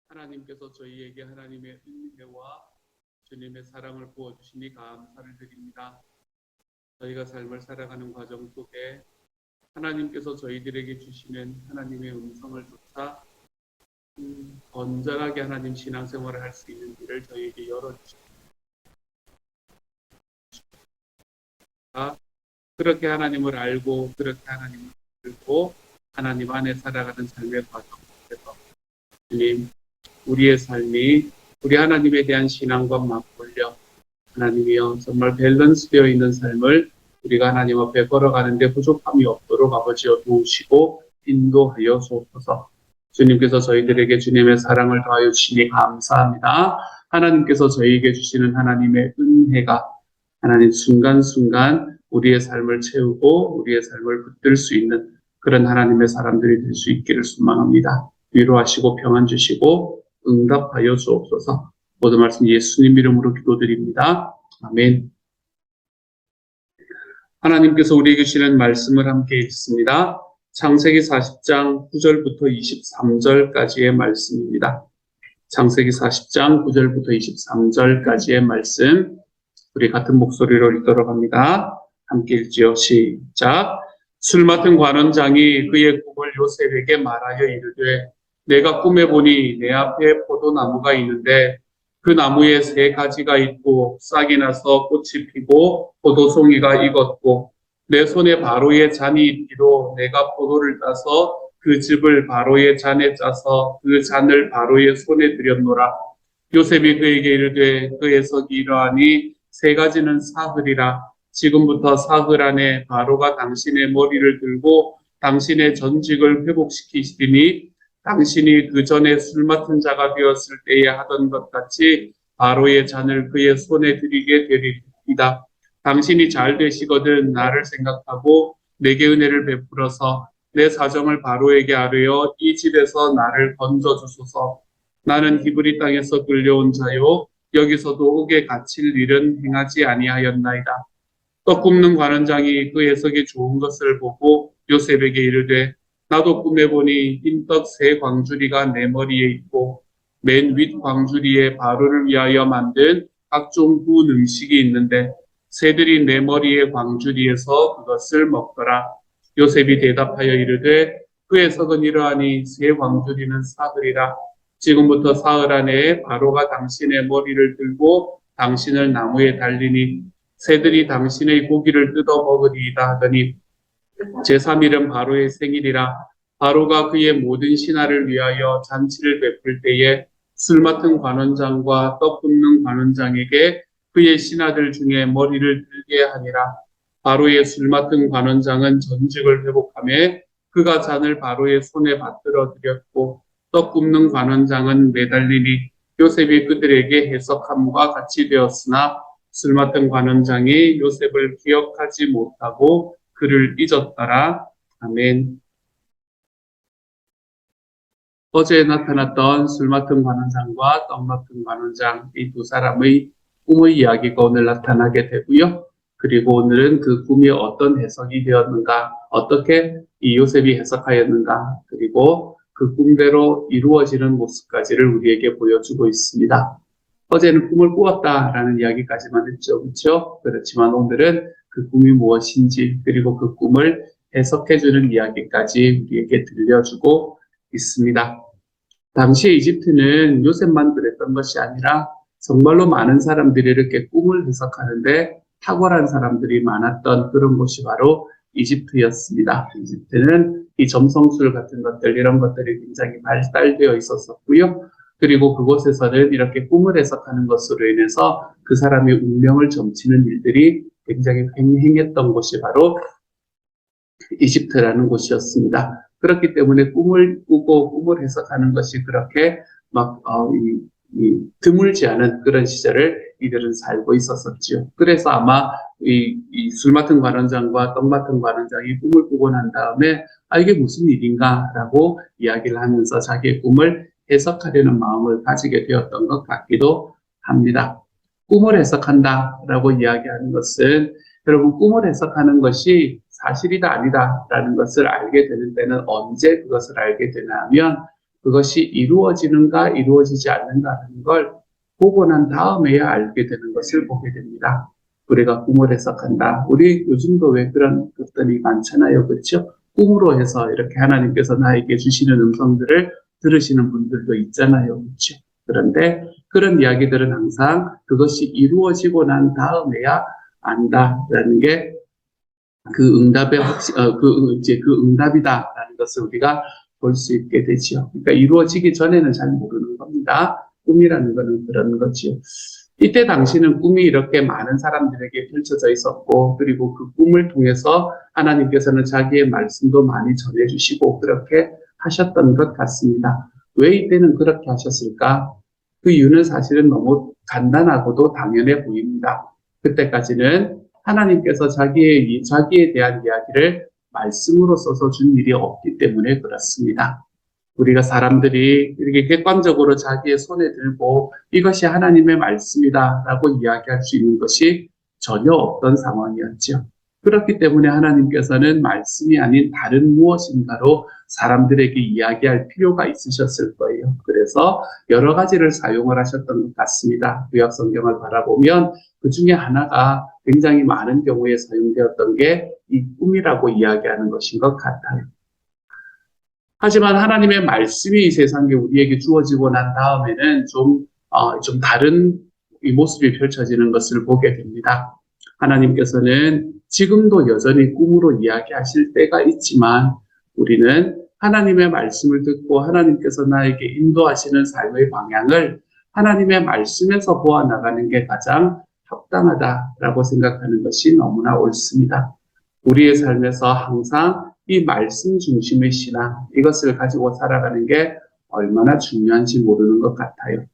하나님께서 저희에게 하나님의 은혜와 주님의 사랑을 부어주시니 감사를 드립니다. 저희가 삶을 살아가는 과정 속에 하나님께서 저희들에게 주시는 하나님의 음성을 조차 건전하게 하나님 신앙생활을 할 수 있는 길을 저희에게 열어주십니다. 그렇게 하나님을 알고 그렇게 하나님을 알고 하나님 안에 살아가는 삶의 과정 속에서 주님, 우리의 삶이 우리 하나님에 대한 신앙과 맞물려 하나님이여 정말 밸런스되어 있는 삶을 우리가 하나님 앞에 걸어가는데 부족함이 없도록 아버지여 도우시고 인도하여 주옵소서. 주님께서 저희들에게 주님의 사랑을 더하여 주시니 감사합니다. 하나님께서 저희에게 주시는 하나님의 은혜가 하나님 순간순간 우리의 삶을 채우고 우리의 삶을 붙들 수 있는 그런 하나님의 사람들이 될 수 있기를 소망합니다. 위로하시고 평안 주시고 응답하여 주옵소서. 모든 말씀 예수님 이름으로 기도드립니다. 아멘. 하나님께서 우리에게 주시는 말씀을 함께 읽습니다. 창세기 40장 9절부터 23절까지의 말씀입니다. 창세기 40장 9절부터 23절까지의 말씀, 우리 같은 목소리로 읽도록 합니다. 함께 읽지요. 시작. 술 맡은 관원장이 그의 꿈을 요셉에게 말하여 이르되 내가 꿈에 보니 내 앞에 포도나무가 있는데 그 나무에 3가지가 있고 싹이 나서 꽃이 피고 포도송이가 익었고 내 손에 바로의 잔이 있기로 내가 포도를 따서 그 즙을 바로의 잔에 짜서 그 잔을 바로의 손에 들였노라. 요셉이 그에게 이르되 그 해석이 이러하니 3가지는 사흘이라. 지금부터 사흘 안에 바로가 당신의 머리를 들고 당신의 전직을 회복시키시리니 당신이 그 전에 술 맡은 자가 되었을 때에 하던 것 같이 바로의 잔을 그의 손에 드리게 되리이다. 당신이 잘 되시거든 나를 생각하고 내게 은혜를 베풀어서 내 사정을 바로에게 아뢰어 이 집에서 나를 건져주소서. 나는 히브리 땅에서 끌려온 자요 여기서도 옥에 갇힐 일은 행하지 아니하였나이다. 떡 굽는 관원장이 그 해석이 좋은 것을 보고 요셉에게 이르되 나도 꿈에 보니 흰떡 3광주리가 내 머리에 있고 맨 윗 광주리에 바로를 위하여 만든 각종 구운 음식이 있는데 새들이 내 머리의 광주리에서 그것을 먹더라. 요셉이 대답하여 이르되 그 해석은 이러하니 3광주리는 사흘이라. 지금부터 사흘 안에 바로가 당신의 머리를 들고 당신을 나무에 달리니 새들이 당신의 고기를 뜯어 먹으리이다 하더니 제3일은 바로의 생일이라. 바로가 그의 모든 신하를 위하여 잔치를 베풀 때에 술 맡은 관원장과 떡 굽는 관원장에게 그의 신하들 중에 머리를 들게 하니라. 바로의 술 맡은 관원장은 전직을 회복하며 그가 잔을 바로의 손에 받들어 드렸고 떡 굽는 관원장은 매달리니 요셉이 그들에게 해석함과 같이 되었으나 술 맡은 관원장이 요셉을 기억하지 못하고 그를 잊었더라. 아멘. 어제 나타났던 술 맡은 관원장과 떡 맡은 관원장 이 두 사람의 꿈의 이야기가 오늘 나타나게 되고요. 그리고 오늘은 그 꿈이 어떤 해석이 되었는가, 어떻게 이 요셉이 해석하였는가, 그리고 그 꿈대로 이루어지는 모습까지를 우리에게 보여주고 있습니다. 어제는 꿈을 꾸었다라는 이야기까지만 했죠. 그렇죠? 그렇지만 오늘은 그 꿈이 무엇인지 그리고 그 꿈을 해석해주는 이야기까지 우리에게 들려주고 있습니다. 당시 이집트는 요셉만 그랬던 것이 아니라 정말로 많은 사람들이 이렇게 꿈을 해석하는데 탁월한 사람들이 많았던 그런 곳이 바로 이집트였습니다. 이집트는 이 점성술 같은 것들 이런 것들이 굉장히 발달되어 있었고요. 그리고 그곳에서는 이렇게 꿈을 해석하는 것으로 인해서 그 사람의 운명을 점치는 일들이 굉장히 횡행했던 곳이 바로 이집트라는 곳이었습니다. 그렇기 때문에 꿈을 꾸고 꿈을 해석하는 것이 그렇게 막 드물지 않은 그런 시절을 이들은 살고 있었었죠. 그래서 아마 이 술 맡은 관원장과 떡 맡은 관원장이 꿈을 꾸고 난 다음에 이게 무슨 일인가라고 이야기를 하면서 자기의 꿈을 해석하려는 마음을 가지게 되었던 것 같기도 합니다. 꿈을 해석한다라고 이야기하는 것은 여러분 꿈을 해석하는 것이 사실이다 아니다라는 것을 알게 되는 때는 언제 그것을 알게 되냐 하면 그것이 이루어지는가 이루어지지 않는가라는 걸 보고 난 다음에야 알게 되는 것을 보게 됩니다. 우리가 꿈을 해석한다. 우리 요즘도 왜 그런 것들이 많잖아요. 그렇죠? 꿈으로 해서 이렇게 하나님께서 나에게 주시는 음성들을 들으시는 분들도 있잖아요. 그렇죠? 그런데 그런 이야기들은 항상 그것이 이루어지고 난 다음에야 안다라는 게 그 응답의 그 응답이다라는 것을 우리가 볼 수 있게 되지요. 그러니까 이루어지기 전에는 잘 모르는 겁니다. 꿈이라는 거는 그런 거지요. 이때 당시는 꿈이 이렇게 많은 사람들에게 펼쳐져 있었고, 그리고 그 꿈을 통해서 하나님께서는 자기의 말씀도 많이 전해주시고 그렇게 하셨던 것 같습니다. 왜 이때는 그렇게 하셨을까? 그 이유는 사실은 너무 간단하고도 당연해 보입니다. 그때까지는 하나님께서 자기에 대한 이야기를 말씀으로 써서 준 일이 없기 때문에 그렇습니다. 우리가 사람들이 이렇게 객관적으로 자기의 손에 들고 이것이 하나님의 말씀이다라고 이야기할 수 있는 것이 전혀 없던 상황이었죠. 그렇기 때문에 하나님께서는 말씀이 아닌 다른 무엇인가로 사람들에게 이야기할 필요가 있으셨을 거예요. 그래서 여러 가지를 사용을 하셨던 것 같습니다. 구약 성경을 바라보면 그 중에 하나가 굉장히 많은 경우에 사용되었던 게 이 꿈이라고 이야기하는 것인 것 같아요. 하지만 하나님의 말씀이 이 세상에 우리에게 주어지고 난 다음에는 좀 다른 이 모습이 펼쳐지는 것을 보게 됩니다. 하나님께서는 지금도 여전히 꿈으로 이야기하실 때가 있지만 우리는 하나님의 말씀을 듣고 하나님께서 나에게 인도하시는 삶의 방향을 하나님의 말씀에서 보아 나가는 게 가장 합당하다라고 생각하는 것이 너무나 옳습니다. 우리의 삶에서 항상 이 말씀 중심의 신앙, 이것을 가지고 살아가는 게 얼마나 중요한지 모르는 것 같아요.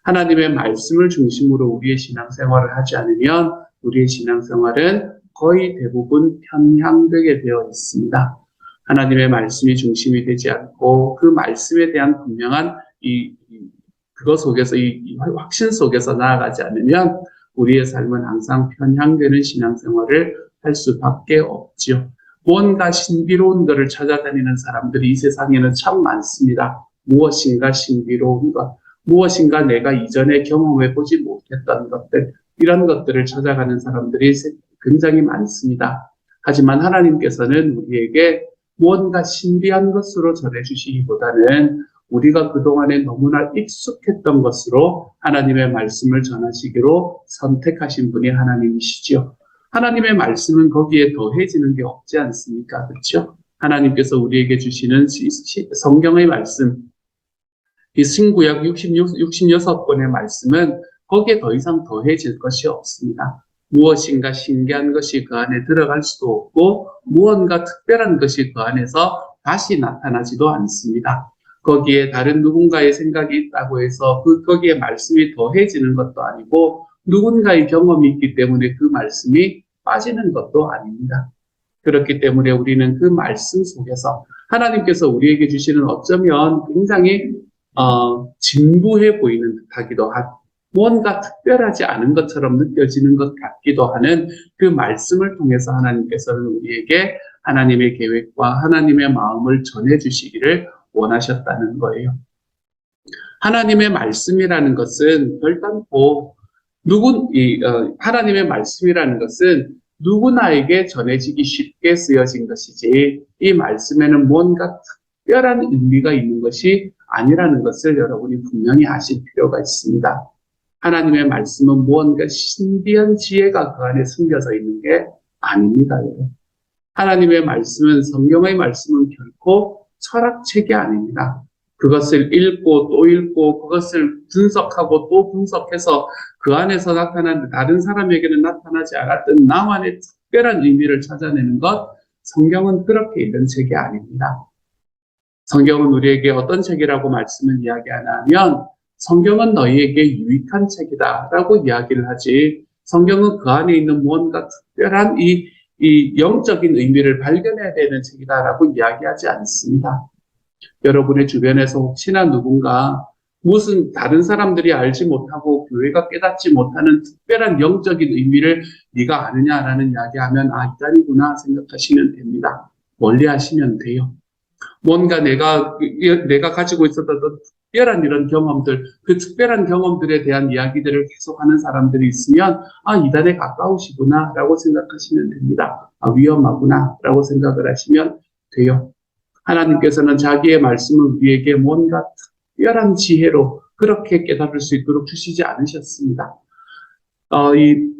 하나님의 말씀을 중심으로 우리의 신앙생활을 하지 않으면 우리의 신앙생활은 거의 대부분 편향되게 되어 있습니다. 하나님의 말씀이 중심이 되지 않고 그 말씀에 대한 분명한 그것 속에서 이 확신 속에서 나아가지 않으면 우리의 삶은 항상 편향되는 신앙생활을 할 수밖에 없지요. 뭔가 신비로운 것을 찾아다니는 사람들이 이 세상에는 참 많습니다. 무엇인가 신비로운 것, 무엇인가 내가 이전에 경험해보지 못했던 것들, 이런 것들을 찾아가는 사람들이 굉장히 많습니다. 하지만 하나님께서는 우리에게 무언가 신비한 것으로 전해주시기보다는 우리가 그동안에 너무나 익숙했던 것으로 하나님의 말씀을 전하시기로 선택하신 분이 하나님이시죠. 하나님의 말씀은 거기에 더해지는 게 없지 않습니까? 그렇죠? 하나님께서 우리에게 주시는 성경의 말씀, 이 신구약 66권의 말씀은 거기에 더 이상 더해질 것이 없습니다. 무엇인가 신기한 것이 그 안에 들어갈 수도 없고 무언가 특별한 것이 그 안에서 다시 나타나지도 않습니다. 거기에 다른 누군가의 생각이 있다고 해서 거기에 말씀이 더해지는 것도 아니고 누군가의 경험이 있기 때문에 그 말씀이 빠지는 것도 아닙니다. 그렇기 때문에 우리는 그 말씀 속에서 하나님께서 우리에게 주시는 어쩌면 굉장히 진부해 보이는 듯하기도 하고 뭔가 특별하지 않은 것처럼 느껴지는 것 같기도 하는 그 말씀을 통해서 하나님께서는 우리에게 하나님의 계획과 하나님의 마음을 전해주시기를 원하셨다는 거예요. 하나님의 말씀이라는 것은 별단코 하나님의 말씀이라는 것은 누구나에게 전해지기 쉽게 쓰여진 것이지 이 말씀에는 뭔가 특별한 의미가 있는 것이 아니라는 것을 여러분이 분명히 아실 필요가 있습니다. 하나님의 말씀은 무언가 신비한 지혜가 그 안에 숨겨져 있는 게 아닙니다. 하나님의 말씀은 성경의 말씀은 결코 철학책이 아닙니다. 그것을 읽고 또 읽고 그것을 분석하고 또 분석해서 그 안에서 다른 사람에게는 나타나지 않았던 나만의 특별한 의미를 찾아내는 것, 성경은 그렇게 읽은 책이 아닙니다. 성경은 우리에게 어떤 책이라고 말씀을 이야기하나 하면 성경은 너희에게 유익한 책이다 라고 이야기를 하지 성경은 그 안에 있는 무언가 특별한 이 영적인 의미를 발견해야 되는 책이다 라고 이야기하지 않습니다. 여러분의 주변에서 혹시나 누군가 무슨 다른 사람들이 알지 못하고 교회가 깨닫지 못하는 특별한 영적인 의미를 네가 아느냐라는 이야기하면 아, 이단이구나 생각하시면 됩니다. 멀리 하시면 돼요. 뭔가 내가 가지고 있었던 특별한 이런 경험들, 그 특별한 경험들에 대한 이야기들을 계속하는 사람들이 있으면 이단에 가까우시구나라고 생각하시면 됩니다. 위험하구나라고 생각을 하시면 돼요. 하나님께서는 자기의 말씀을 우리에게 뭔가 특별한 지혜로 그렇게 깨달을 수 있도록 주시지 않으셨습니다. 이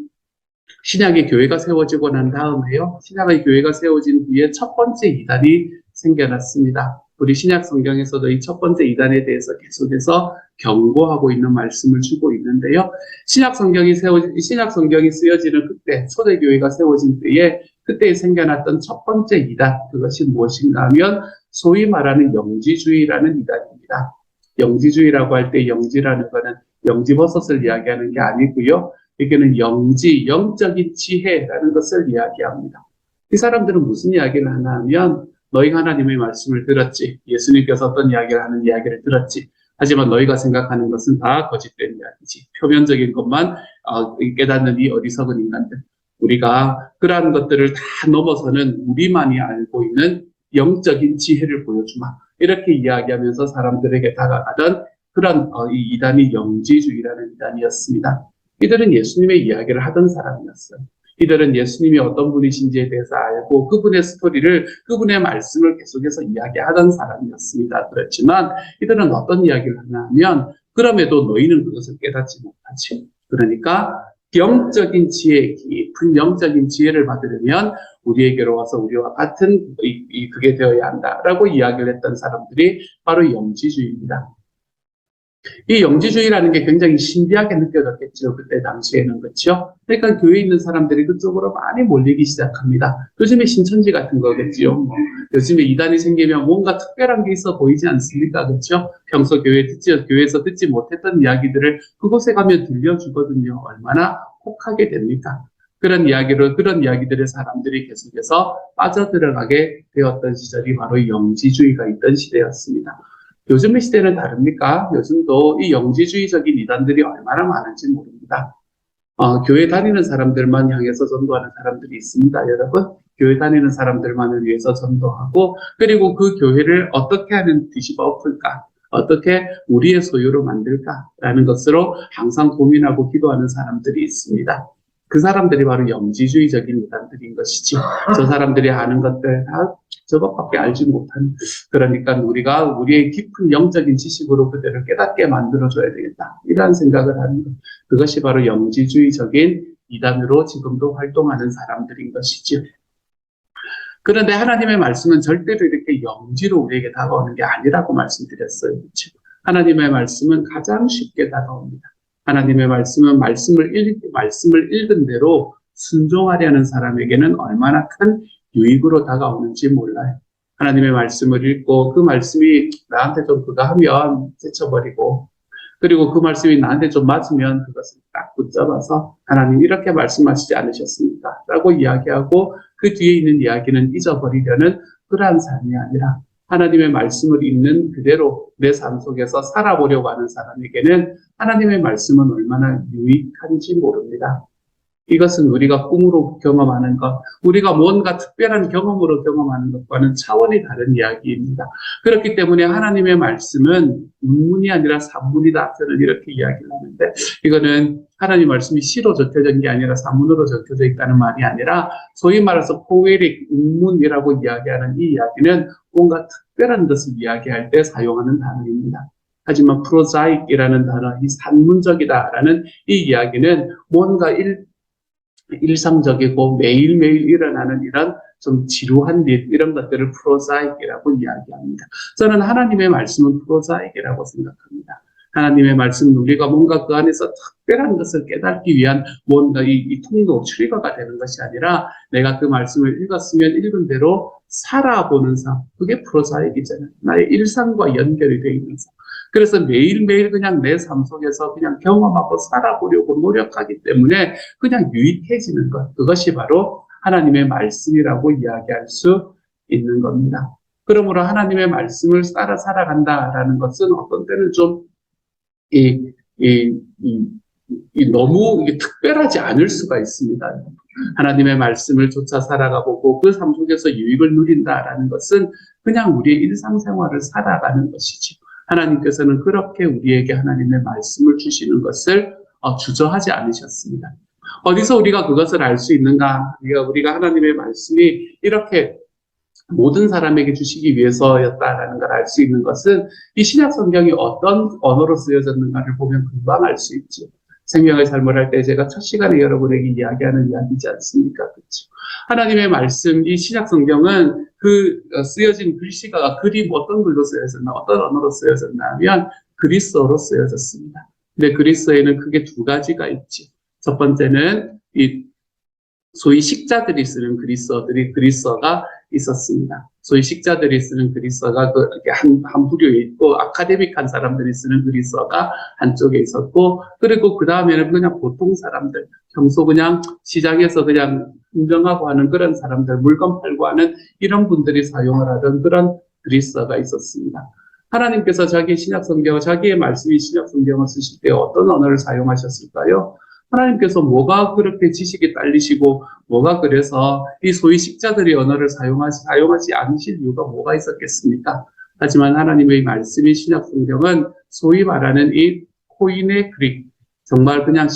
신약의 교회가 세워지고 난 다음에요. 신약의 교회가 세워진 후에 첫 번째 이단이 생겨났습니다. 우리 신약 성경에서도 이 첫 번째 이단에 대해서 계속해서 경고하고 있는 말씀을 주고 있는데요. 신약 성경이 쓰여지는 그때, 초대교회가 세워진 때에 그때 생겨났던 첫 번째 이단, 그것이 무엇인가 하면 소위 말하는 영지주의라는 이단입니다. 영지주의라고 할 때 영지라는 것은 영지버섯을 이야기하는 게 아니고요. 여기는 영지, 영적인 지혜라는 것을 이야기합니다. 이 사람들은 무슨 이야기를 하나 하면 너희가 하나님의 말씀을 들었지, 예수님께서 어떤 이야기를 하는 이야기를 들었지, 하지만 너희가 생각하는 것은 다 거짓된 이야기지. 표면적인 것만 깨닫는 이 어리석은 인간들. 우리가 그러한 것들을 다 넘어서는 우리만이 알고 있는 영적인 지혜를 보여주마. 이렇게 이야기하면서 사람들에게 다가가던 그런 이 이단이 영지주의라는 이단이었습니다. 이들은 예수님의 이야기를 하던 사람이었어요. 이들은 예수님이 어떤 분이신지에 대해서 알고 그분의 스토리를, 그분의 말씀을 계속해서 이야기하던 사람이었습니다. 그렇지만 이들은 어떤 이야기를 하냐 하면 그럼에도 너희는 그것을 깨닫지 못하지. 그러니까 영적인 지혜, 깊은 영적인 지혜를 받으려면 우리에게로 와서 우리와 같은 그게 되어야 한다라고 이야기를 했던 사람들이 바로 영지주의입니다. 이 영지주의라는 게 굉장히 신비하게 느껴졌겠죠. 그때 당시에는. 그렇죠? 그러니까 교회에 있는 사람들이 그쪽으로 많이 몰리기 시작합니다. 요즘에 신천지 같은 거겠죠. 요즘에 이단이 생기면 뭔가 특별한 게 있어 보이지 않습니까? 그렇죠? 평소 교회에서 듣지 못했던 이야기들을 그곳에 가면 들려주거든요. 얼마나 혹하게 됩니까? 그런 이야기들의 사람들이 계속해서 빠져들어가게 되었던 시절이 바로 영지주의가 있던 시대였습니다. 요즘의 시대는 다릅니까? 요즘도 이 영지주의적인 이단들이 얼마나 많은지 모릅니다. 교회 다니는 사람들만 향해서 전도하는 사람들이 있습니다, 여러분. 교회 다니는 사람들만을 위해서 전도하고, 그리고 그 교회를 어떻게 하면 뒤집어 엎을까? 어떻게 우리의 소유로 만들까라는 것으로 항상 고민하고 기도하는 사람들이 있습니다. 그 사람들이 바로 영지주의적인 이단들인 것이지. 저 사람들이 아는 것들 다 저것밖에 알지 못한. 그러니까 우리가 우리의 깊은 영적인 지식으로 그들을 깨닫게 만들어줘야 되겠다. 이런 생각을 하는 것. 그것이 바로 영지주의적인 이단으로 지금도 활동하는 사람들인 것이죠. 그런데 하나님의 말씀은 절대로 이렇게 영지로 우리에게 다가오는 게 아니라고 말씀드렸어요. 그렇죠? 하나님의 말씀은 가장 쉽게 다가옵니다. 하나님의 말씀은 말씀을 읽은 대로 순종하려는 사람에게는 얼마나 큰 유익으로 다가오는지 몰라요. 하나님의 말씀을 읽고 그 말씀이 나한테 좀 그거 하면 제쳐버리고, 그리고 그 말씀이 나한테 좀 맞으면 그것을 딱 붙잡아서 하나님 이렇게 말씀하시지 않으셨습니까? 라고 이야기하고 그 뒤에 있는 이야기는 잊어버리려는 그러한 삶이 아니라 하나님의 말씀을 읽는 그대로 내 삶 속에서 살아보려고 하는 사람에게는 하나님의 말씀은 얼마나 유익한지 모릅니다. 이것은 우리가 꿈으로 경험하는 것, 우리가 뭔가 특별한 경험으로 경험하는 것과는 차원이 다른 이야기입니다. 그렇기 때문에 하나님의 말씀은 운문이 아니라 산문이다. 저는 이렇게 이야기를 하는데, 이거는 하나님 말씀이 시로 적혀진 게 아니라 산문으로 적혀져 있다는 말이 아니라 소위 말해서 포에릭, 운문이라고 이야기하는 이 이야기는 뭔가 특별한 것을 이야기할 때 사용하는 단어입니다. 하지만 프로자익이라는 단어, 이 산문적이다라는 이 이야기는 뭔가 일상적이고 매일매일 일어나는 이런 좀 지루한 일, 이런 것들을 프로자익이라고 이야기합니다. 저는 하나님의 말씀은 프로자익이라고 생각합니다. 하나님의 말씀은 우리가 뭔가 그 안에서 특별한 것을 깨닫기 위한 뭔가 이 통로, 트리거가 되는 것이 아니라 내가 그 말씀을 읽었으면 읽은 대로 살아보는 삶, 그게 프로자익이잖아요. 나의 일상과 연결이 되어 있는 삶. 그래서 매일매일 그냥 내 삶 속에서 그냥 경험하고 살아보려고 노력하기 때문에 그냥 유익해지는 것. 그것이 바로 하나님의 말씀이라고 이야기할 수 있는 겁니다. 그러므로 하나님의 말씀을 따라 살아간다라는 것은 어떤 때는 좀 너무 이게 특별하지 않을 수가 있습니다. 하나님의 말씀을 쫓아 살아가보고 그 삶 속에서 유익을 누린다라는 것은 그냥 우리의 일상생활을 살아가는 것이지. 하나님께서는 그렇게 우리에게 하나님의 말씀을 주시는 것을 주저하지 않으셨습니다. 어디서 우리가 그것을 알 수 있는가? 우리가 하나님의 말씀이 이렇게 모든 사람에게 주시기 위해서였다라는 걸 알 수 있는 것은 이 신약 성경이 어떤 언어로 쓰여졌는가를 보면 금방 알 수 있죠. 생명의 삶을 할 때 제가 첫 시간에 여러분에게 이야기하는 이야기지 않습니까? 그렇죠. 하나님의 말씀, 이 신약 성경은 그 쓰여진 글씨가 그림 어떤 글로 쓰여졌나, 어떤 언어로 쓰여졌나 하면 그리스어로 쓰여졌습니다. 근데 그리스어에는 크게 두 가지가 있죠. 첫 번째는 이 소위 식자들이 쓰는 그리스어가 있었습니다. 소위 식자들이 쓰는 그리스어가 한 부류에 있고, 아카데믹한 사람들이 쓰는 그리스어가 한쪽에 있었고, 그리고 그 다음에는 그냥 보통 사람들, 평소 그냥 시장에서 그냥 흥정하고 하는 그런 사람들, 물건 팔고 하는 이런 분들이 사용을 하던 그런 그리스어가 있었습니다. 하나님께서 자기의 신약 성경, 자기의 말씀이 신약 성경을 쓰실 때 어떤 언어를 사용하셨을까요? 하나님께서 뭐가 그렇게 지식이 딸리시고 뭐가 그래서 이 소위 식자들의 언어를 사용하지 않으실 이유가 뭐가 있었겠습니까? 하지만 하나님의 말씀이 신약 성경은 소위 말하는 이 코인의 그릭, 정말 그냥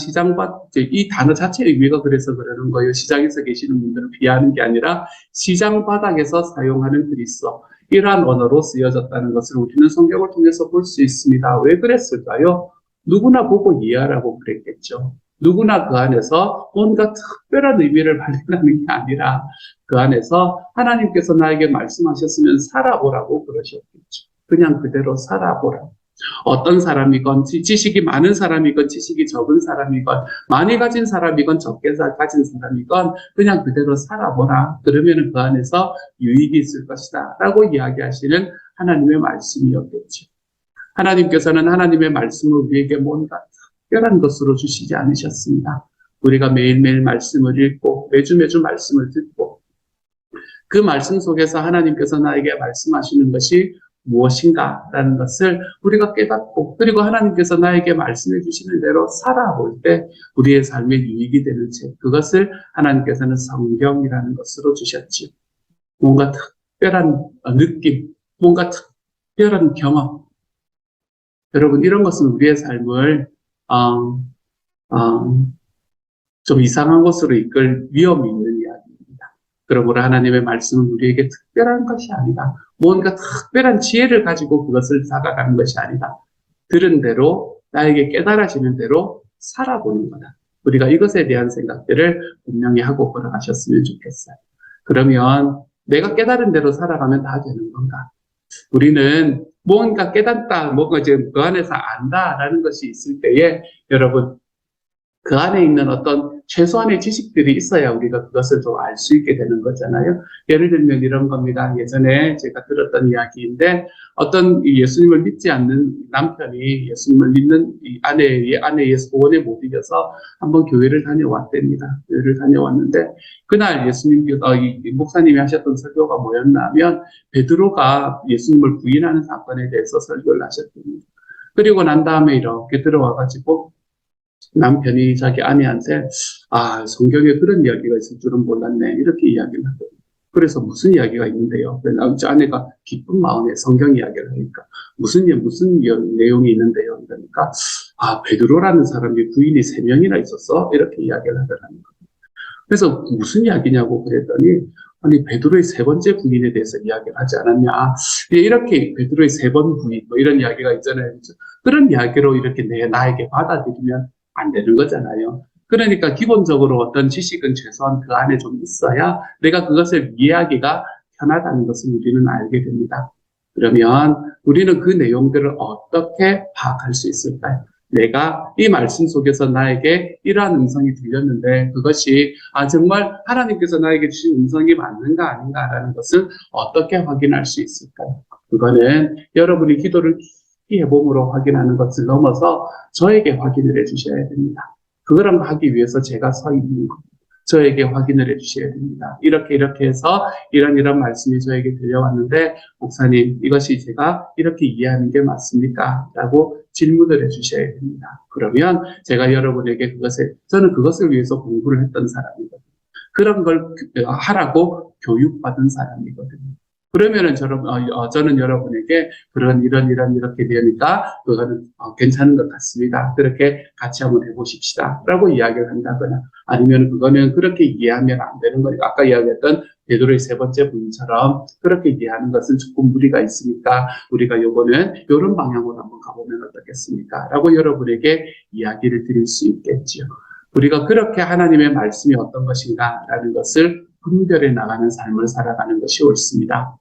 이 단어 자체의 의미가 그래서 그러는 거예요. 시장에서 계시는 분들을 비하하는 게 아니라 시장 바닥에서 사용하는 그리스어, 이러한 언어로 쓰여졌다는 것을 우리는 성경을 통해서 볼 수 있습니다. 왜 그랬을까요? 누구나 보고 이해하라고 그랬겠죠. 누구나 그 안에서 뭔가 특별한 의미를 발견하는 게 아니라 그 안에서 하나님께서 나에게 말씀하셨으면 살아보라고 그러셨겠죠. 그냥 그대로 살아보라. 어떤 사람이건, 지식이 많은 사람이건, 지식이 적은 사람이건, 많이 가진 사람이건, 적게 가진 사람이건, 그냥 그대로 살아보라. 그러면 그 안에서 유익이 있을 것이다. 라고 이야기하시는 하나님의 말씀이었겠죠. 하나님께서는 하나님의 말씀을 우리에게 뭔가 특별한 것으로 주시지 않으셨습니다. 우리가 매일매일 말씀을 읽고 매주 말씀을 듣고 그 말씀 속에서 하나님께서 나에게 말씀하시는 것이 무엇인가라는 것을 우리가 깨닫고, 그리고 하나님께서 나에게 말씀해 주시는 대로 살아볼 때 우리의 삶에 유익이 되는 책, 그것을 하나님께서는 성경이라는 것으로 주셨지요. 뭔가 특별한 느낌, 뭔가 특별한 경험. 여러분, 이런 것은 우리의 삶을 좀 이상한 곳으로 이끌 위험이 있는 이야기입니다. 그러므로 하나님의 말씀은 우리에게 특별한 것이 아니다. 뭔가 특별한 지혜를 가지고 그것을 다가가는 것이 아니다. 들은 대로, 나에게 깨달아지는 대로 살아보는 거다. 우리가 이것에 대한 생각들을 분명히 하고 걸어가셨으면 좋겠어요. 그러면 내가 깨달은 대로 살아가면 다 되는 건가? 우리는 뭔가 깨닫다, 뭔가 이제 그 안에서 안다라는 것이 있을 때에 여러분, 그 안에 있는 어떤 최소한의 지식들이 있어야 우리가 그것을 좀 알 수 있게 되는 거잖아요. 예를 들면 이런 겁니다. 예전에 제가 들었던 이야기인데 어떤 예수님을 믿지 않는 남편이 예수님을 믿는 이 아내의 소원에 못 이겨서 한번 교회를 다녀왔답니다. 교회를 다녀왔는데 그날 이 목사님이 하셨던 설교가 뭐였나 하면 베드로가 예수님을 부인하는 사건에 대해서 설교를 하셨답니다. 그리고 난 다음에 이렇게 들어와가지고 남편이 자기 아내한테 성경에 그런 이야기가 있을 줄은 몰랐네 이렇게 이야기를 하거든요. 그래서 무슨 이야기가 있는데요. 그래서 아내가 기쁜 마음에 성경 이야기를 하니까 무슨 내용이 있는데요. 그러니까 베드로라는 사람이 부인이 3명이나 있었어 이렇게 이야기를 하더라는 거예요. 그래서 무슨 이야기냐고 그랬더니 아니 베드로의 3번째 부인에 대해서 이야기를 하지 않았냐. 이렇게 베드로의 3번 부인 뭐 이런 이야기가 있잖아요. 그런 이야기로 이렇게 나에게 받아들이면 안 되는 거잖아요. 그러니까 기본적으로 어떤 지식은 최소한 그 안에 좀 있어야 내가 그것을 이해하기가 편하다는 것을 우리는 알게 됩니다. 그러면 우리는 그 내용들을 어떻게 파악할 수 있을까요? 내가 이 말씀 속에서 나에게 이러한 음성이 들렸는데 그것이 정말 하나님께서 나에게 주신 음성이 맞는가 아닌가라는 것은 어떻게 확인할 수 있을까요? 그거는 여러분이 기도를 깊이 해봄으로 확인하는 것을 넘어서 저에게 확인을 해주셔야 됩니다. 그걸 하기 위해서 제가 서 있는 것. 저에게 확인을 해주셔야 됩니다. 이렇게 해서 이런 말씀이 저에게 들려왔는데 목사님 이것이 제가 이렇게 이해하는 게 맞습니까? 라고 질문을 해주셔야 됩니다. 그러면 제가 여러분에게 저는 그것을 위해서 공부를 했던 사람이거든요. 그런 걸 하라고 교육받은 사람이거든요. 그러면은 저는 여러분에게 이렇게 되니까 그거는 괜찮은 것 같습니다. 그렇게 같이 한번 해보십시다. 라고 이야기를 한다거나 아니면 그거는 그렇게 이해하면 안 되는 거니까 아까 이야기했던 베드로의 세 번째 부분처럼 그렇게 이해하는 것은 조금 무리가 있으니까 우리가 요거는 이런 방향으로 한번 가보면 어떻겠습니까? 라고 여러분에게 이야기를 드릴 수 있겠지요. 우리가 그렇게 하나님의 말씀이 어떤 것인가라는 것을 분별해 나가는 삶을 살아가는 것이 옳습니다.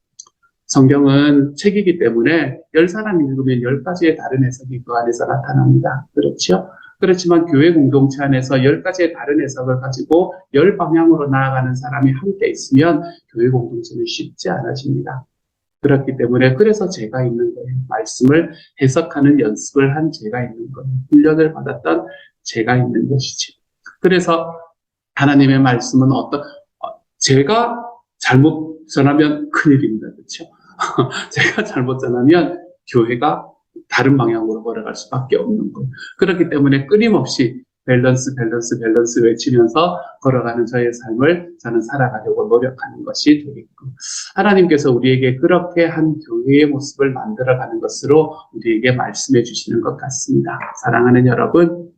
성경은 책이기 때문에 10사람이 읽으면 10가지의 다른 해석이 그 안에서 나타납니다. 그렇죠? 그렇지만 교회 공동체 안에서 10가지의 다른 해석을 가지고 10방향으로 나아가는 사람이 함께 있으면 교회 공동체는 쉽지 않아집니다. 그렇기 때문에 그래서 제가 있는 거예요. 말씀을 해석하는 연습을 한 제가 있는 거예요. 훈련을 받았던 제가 있는 것이지. 그래서 하나님의 말씀은 제가 잘못 전하면 큰일입니다. 그렇죠? 제가 잘못 전하면 교회가 다른 방향으로 걸어갈 수밖에 없는 거예요. 그렇기 때문에 끊임없이 밸런스 외치면서 걸어가는 저의 삶을 저는 살아가려고 노력하는 것이 되겠고 하나님께서 우리에게 그렇게 한 교회의 모습을 만들어가는 것으로 우리에게 말씀해 주시는 것 같습니다. 사랑하는 여러분,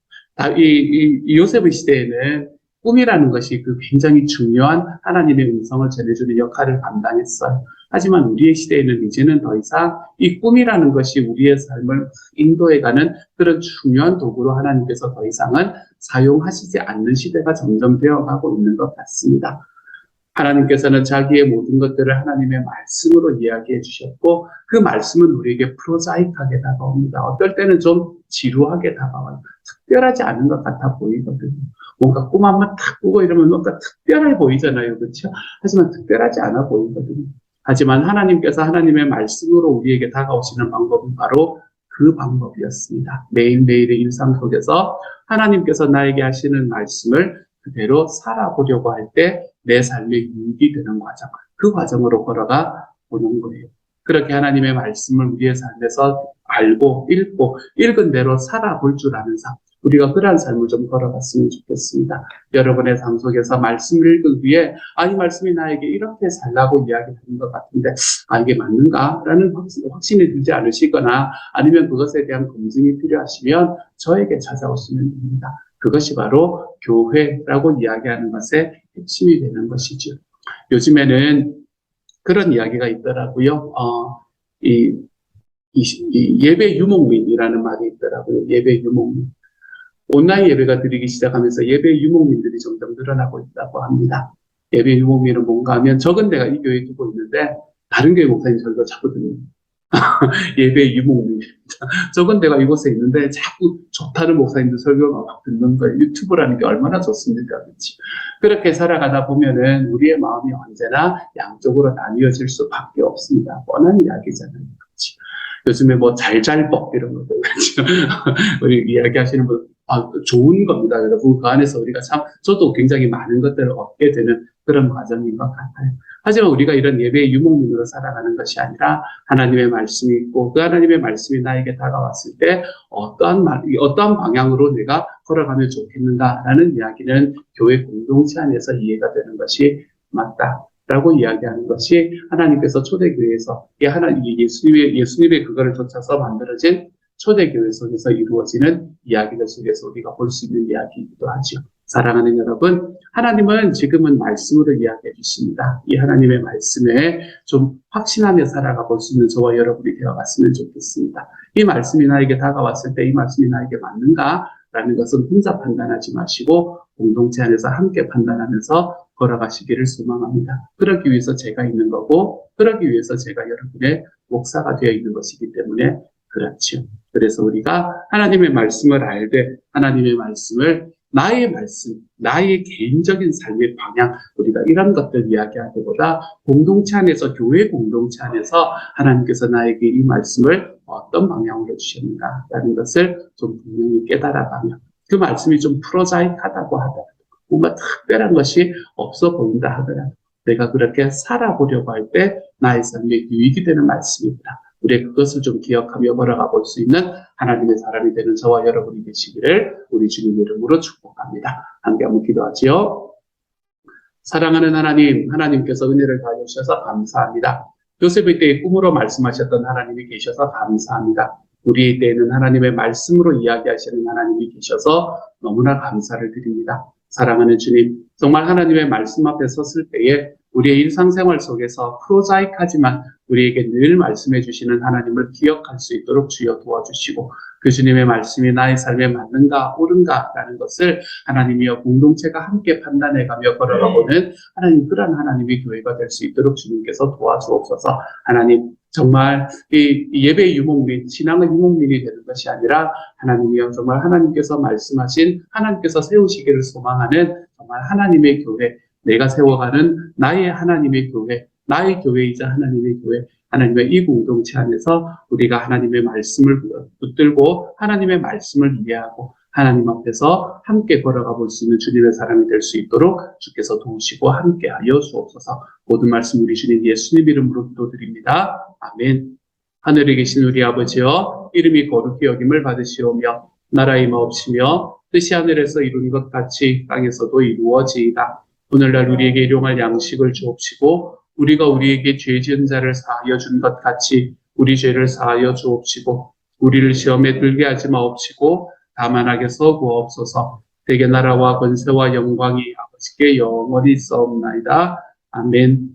이 요셉의 시대에는 꿈이라는 것이 그 굉장히 중요한 하나님의 음성을 전해주는 역할을 감당했어요. 하지만 우리의 시대에는 이제는 더 이상 이 꿈이라는 것이 우리의 삶을 인도해가는 그런 중요한 도구로 하나님께서 더 이상은 사용하시지 않는 시대가 점점 되어가고 있는 것 같습니다. 하나님께서는 자기의 모든 것들을 하나님의 말씀으로 이야기해 주셨고 그 말씀은 우리에게 프로자이크하게 다가옵니다. 어떨 때는 좀 지루하게 다가와요. 특별하지 않은 것 같아 보이거든요. 뭔가 꿈 한번 탁 꾸고 이러면 뭔가 특별해 보이잖아요. 그렇죠? 하지만 특별하지 않아 보이거든요. 하지만 하나님께서 하나님의 말씀으로 우리에게 다가오시는 방법은 바로 그 방법이었습니다. 매일매일의 일상 속에서 하나님께서 나에게 하시는 말씀을 그대로 살아보려고 할 때 내 삶에 유익이 되는 과정, 그 과정으로 걸어가 보는 거예요. 그렇게 하나님의 말씀을 우리의 삶에서 알고 읽고 읽은 대로 살아볼 줄 아는 삶, 우리가 그러한 삶을 좀 걸어갔으면 좋겠습니다. 여러분의 삶 속에서 말씀을 읽은 뒤에 이 말씀이 나에게 이렇게 살라고 이야기하는 것 같은데 이게 맞는가? 라는 확신이 들지 않으시거나 아니면 그것에 대한 검증이 필요하시면 저에게 찾아오시면 됩니다. 그것이 바로 교회라고 이야기하는 것의 핵심이 되는 것이죠. 요즘에는 그런 이야기가 있더라고요. 이 예배 유목민이라는 말이 있더라고요. 예배 유목민. 온라인 예배가 드리기 시작하면서 예배 유목민들이 점점 늘어나고 있다고 합니다. 예배 유목민은 뭔가 하면 적은 데가 이 교회에 두고 있는데 다른 교회 목사님 설교 자꾸 듣는 예배 유목민. 적은 데가 이곳에 있는데 자꾸 좋다는 목사님들 설교가 막 듣는 거예요. 유튜브라는 게 얼마나 좋습니까? 그렇지? 그렇게 살아가다 보면은 우리의 마음이 언제나 양쪽으로 나뉘어질 수밖에 없습니다. 뻔한 이야기잖아요. 그렇지? 요즘에 뭐 잘잘법 이런 것들 우리 이야기하시는 분 좋은 겁니다. 여러분 그 안에서 우리가 저도 굉장히 많은 것들을 얻게 되는 그런 과정인 것 같아요. 하지만 우리가 이런 예배의 유목민으로 살아가는 것이 아니라 하나님의 말씀이 있고 그 하나님의 말씀이 나에게 다가왔을 때 어떠한 방향으로 내가 걸어가면 좋겠는가라는 이야기는 교회 공동체 안에서 이해가 되는 것이 맞다라고 이야기하는 것이 하나님께서 초대교회에서 예수님의 그거를 좇아서 만들어진 초대교회 속에서 이루어지는 이야기들 속에서 우리가 볼 수 있는 이야기이기도 하죠. 사랑하는 여러분, 하나님은 지금은 말씀으로 이야기해 주십니다. 이 하나님의 말씀에 좀 확신하며 살아가 볼 수 있는 저와 여러분이 되어갔으면 좋겠습니다. 이 말씀이 나에게 다가왔을 때 이 말씀이 나에게 맞는가? 라는 것은 혼자 판단하지 마시고 공동체 안에서 함께 판단하면서 걸어가시기를 소망합니다. 그러기 위해서 제가 있는 거고 그러기 위해서 제가 여러분의 목사가 되어 있는 것이기 때문에 그렇죠. 그래서 우리가 하나님의 말씀을 알되 하나님의 말씀을 나의 말씀, 나의 개인적인 삶의 방향, 우리가 이런 것들 이야기하기보다 공동체 안에서, 교회 공동체 안에서 하나님께서 나에게 이 말씀을 어떤 방향으로 주셨는가라는 것을 좀 분명히 깨달아가며 그 말씀이 좀 프로자이크하다고 하더라도 뭔가 특별한 것이 없어 보인다 하더라도 내가 그렇게 살아보려고 할 때 나의 삶에 유익이 되는 말씀입니다. 우리 그것을 좀 기억하며 걸어가 볼 수 있는 하나님의 사람이 되는 저와 여러분이 되시기를 우리 주님 이름으로 축복합니다. 함께 한번 기도하지요. 사랑하는 하나님, 하나님께서 은혜를 다해 주셔서 감사합니다. 요셉의 때에 꿈으로 말씀하셨던 하나님이 계셔서 감사합니다. 우리 때에는 하나님의 말씀으로 이야기하시는 하나님이 계셔서 너무나 감사를 드립니다. 사랑하는 주님, 정말 하나님의 말씀 앞에 섰을 때에 우리의 일상생활 속에서 프로자이크하지만 우리에게 늘 말씀해 주시는 하나님을 기억할 수 있도록 주여 도와주시고 그 주님의 말씀이 나의 삶에 맞는가 옳은가라는 것을 하나님이여 공동체가 함께 판단해가며 걸어가보는 하나님 그러한 하나님의 교회가 될 수 있도록 주님께서 도와주옵소서. 하나님 정말 이 예배의 유목민, 신앙의 유목민이 되는 것이 아니라 하나님이여 정말 하나님께서 말씀하신 하나님께서 세우시기를 소망하는 정말 하나님의 교회, 내가 세워가는 나의 하나님의 교회, 나의 교회이자 하나님의 교회, 하나님의 이 공동체 안에서 우리가 하나님의 말씀을 붙들고 하나님의 말씀을 이해하고 하나님 앞에서 함께 걸어가 볼 수 있는 주님의 사람이 될 수 있도록 주께서 도우시고 함께하여 주옵소서. 모든 말씀 우리 주님 예수님 이름으로 기도드립니다. 아멘. 하늘에 계신 우리 아버지여, 이름이 거룩히 여김을 받으시오며 나라의 마옵시며 뜻이 하늘에서 이룬 것 같이 땅에서도 이루어지이다. 오늘날 우리에게 일용할 양식을 주옵시고 우리가 우리에게 죄 지은 자를 사하여 준 것 같이 우리 죄를 사하여 주옵시고 우리를 시험에 들게 하지 마옵시고 다만 악에서 구하옵소서. 대개 나라와 권세와 영광이 아버지께 영원히 있사옵나이다. 아멘.